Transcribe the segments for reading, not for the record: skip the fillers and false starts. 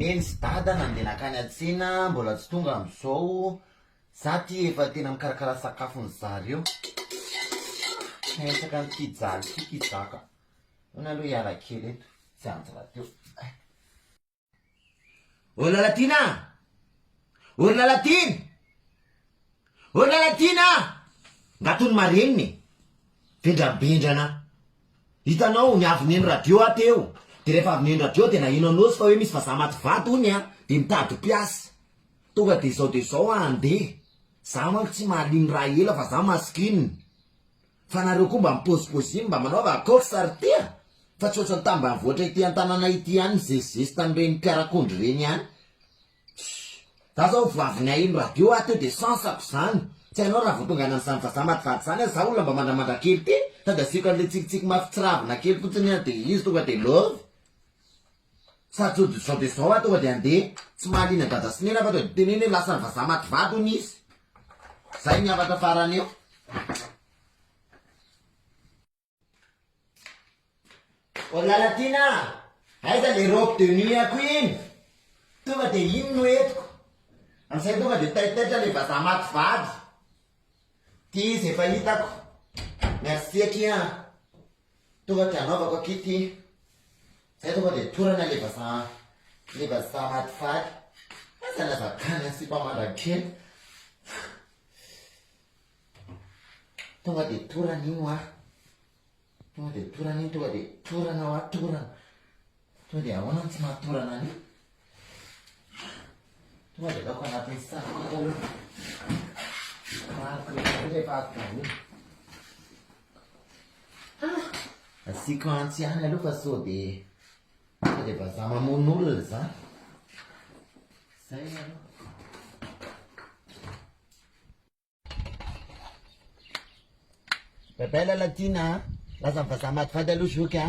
neny sy dada nandeha nakany atsena mbola tsy tonga am'izao za ty efa tena mikarakara sakafony zareo esaka nyty jaly ty zaka ona aloha hiala kely eto tsy anjy raha teo olona latina olona latiny olona latina ngatony mareniny vendrabendrana hitanao miavy neny radio ateo de rehefa avy neny radio de nahino anao sy fa hoe misy vazaha maty vaty ony a de mitady piasy tonga de zao andeha za manko tsy mahaliny raha ela fa za maskininy fa nareo koa mba miposiposiny mba manaova akory sartia fa tsy ohatrany tamba voatra ity an-tanàna ity ihany zezizesy tam'ireny mpiarakondry reny ihany za zao voaviny ahino radio ateo de sansako zany tsy hainao raha voatonga anan'izany vazaha maty vaty zany za olona mba mandramandra kely ty tada asiko an'le tsikitsiky mafitsirabina kely fotsiny a de izy tonga de love sady zao de zao a tonga de andeha tsy mahalina dada sinena fa tonga de teneny hoe lasa ny vazaha maty vaty ony izy zay miavaka farany eo olona latina aiza le robe de nuit-ako iny tonga de iny no etiko am'izay tonga de taitaitra le vazaha maty vaty ty izy efa hitako merci akia tonga de anaovako aky ty zay tonga de torana le vazaha maty vaty azana zakany asiko amandrakely tonga de torana ino a tonga de torana iny tonga de torana ho a torana tonga de ahoana tsy mahatorana any tonga de laoko anatin'ny saroko rehefa atao asiko antsy ihany aloha fa sao de vazaha mamono olona zany zay aloha babela latina laza vazaha maty vaty aloha zoky a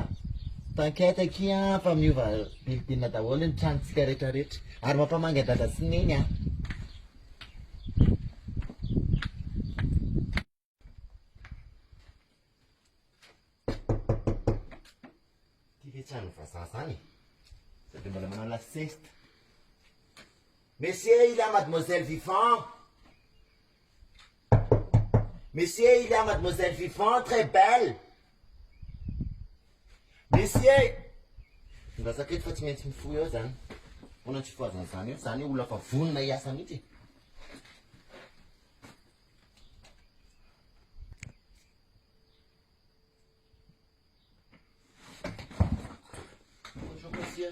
t'inquiète aky a fa miova bilidina daholo ny tranontsika rehetrarehetra ary mampamanga dada sy neny a tivetrany vazaha zany sady mbola manao la sieste monsieur il y a mademoiselle vivant monsieur il y a mademoiselle vivant très belle monsieur mbazaketo fa tsy maintsy mifoy eo zany ona tsy foazana zany eo zany olona fa vonona hiasa mihitsy bonjour monsieur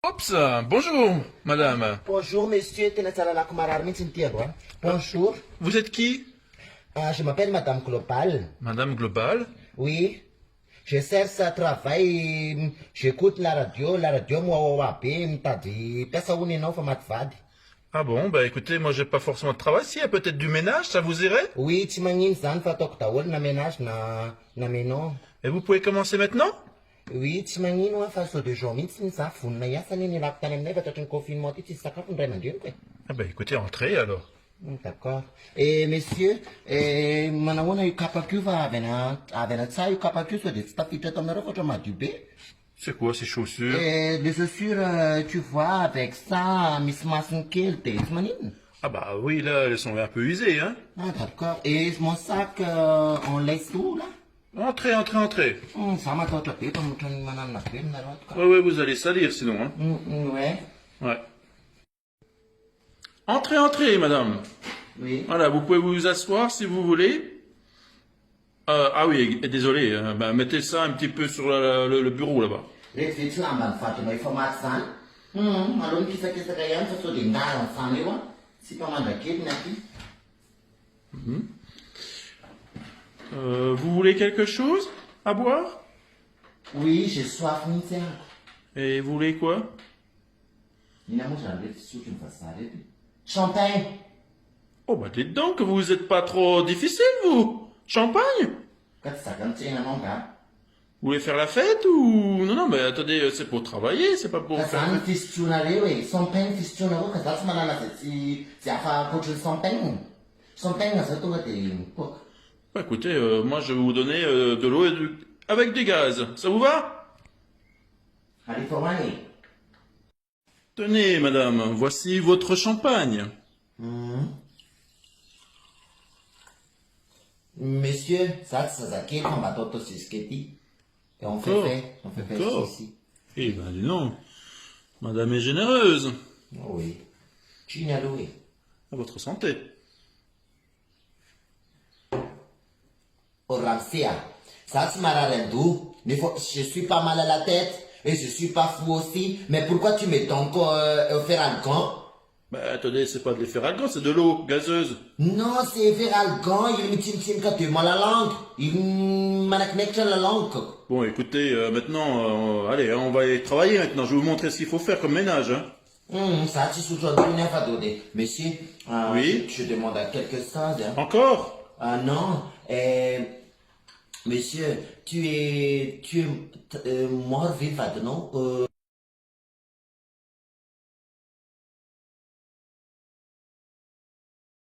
Oups, bonjour madame. bonjour monsieur tena tsara lako marary mihitsy ny ty aloha bonjour Vous êtes qui? je m'appelle madame Global Madame Global. oui je cherche à travail, j'écoute la radio moi be mitady piasa hony ianao fa maty vady Ah bon, bah écoutez, moi j'ai pas forcément de travail. Si, il y a peut-être du ménage, ça vous irait? oui tsy magnino zany fa ataoko daholo na ménage na ménon Et vous pouvez commencer maintenant? oui tsy magnino a fa sao de jour mihitsy ny za vonona hiasa ny nilako tany aminay fa tratry ny confinement ty tsisy sakafo ny ray aman-dreniko e Ah bah écoutez, entrez alors. d'accord et monsieur manahoana io kapako io fa avy ana tsah io kapako io sao de tsy tafiditra ato aminareo fa ohatra madio be C'est quoi ces chaussures? les chaussures tu vois avec ça misy masony kely de tsy maninona Ah bah oui, là, elles sont un peu usées, hein. ah d'accord et mon sac on laisse où là Entrez, entrez, entrez. za matahotra be fa motra ny mananona be aminareo ato ka Ouais, ouais, vous allez salir sinon, hein. ouais Ouais. Entrez, entrez, madame. oui Voilà, vous pouvez vous asseoir si vous voulez. Ah oui, désolé, bah, mettez ça un petit peu sur le bureau là-bas. rehetra vetsy lamba ny vadinao efa maty zany aloha mikisakisaka ihany fa sao de ngara nyfany eo a tsy mpamandrakely ny aty Vous voulez quelque chose à boire? oui j'ai soif mihitsy ahako Et vous voulez quoi? ina moa zany rehetra fisotro ny vazaha rety champagne Oh bah dites donc, vous êtes pas trop difficile vous. Champagne? ka tsy zaka mitsenanao nga Vous voulez faire la fête ou... Non, non, mais attendez, c'est pour travailler, c'est pas pour ka faire... zany ny fisotroanareo e champagne fisotroanareo ka za tsy manana zay tsy hafa akoatry ny champagne zao tonga de mipoaka Bah, écoutez, moi je vais vous donner de l'eau avec du gaz. Ça vous va? alefa hoany e Tenez, madame, voici votre champagne. Monsieur, ça qui est comme à toto sisketi. Et on Encore. fait Encore. ici. Eh ben, dis donc. Madame est généreuse. Oui. Chignaloui. À votre santé. Oramsia. Ça c'est maralendou. Je suis pas mal à la tête. Et je suis pas fou aussi. Mais pourquoi tu mets ton corps faire un camp? Bah, attendez, c'est pas de l'efferalgan, c'est de l'eau gazeuse. Non, c'est faire un camp. Il me tient quand tu m'as la langue. Il m'a la langue. Bon, écoutez, maintenant, allez, hein, on va y travailler maintenant. Je vais vous montrer ce qu'il faut faire comme ménage. Hein. Ça, tu souviens d'une fois donné. Monsieur, Oui. je demande à quelque chose. Hein. Encore? Ah non, monsieur, tu es mort vivant, non?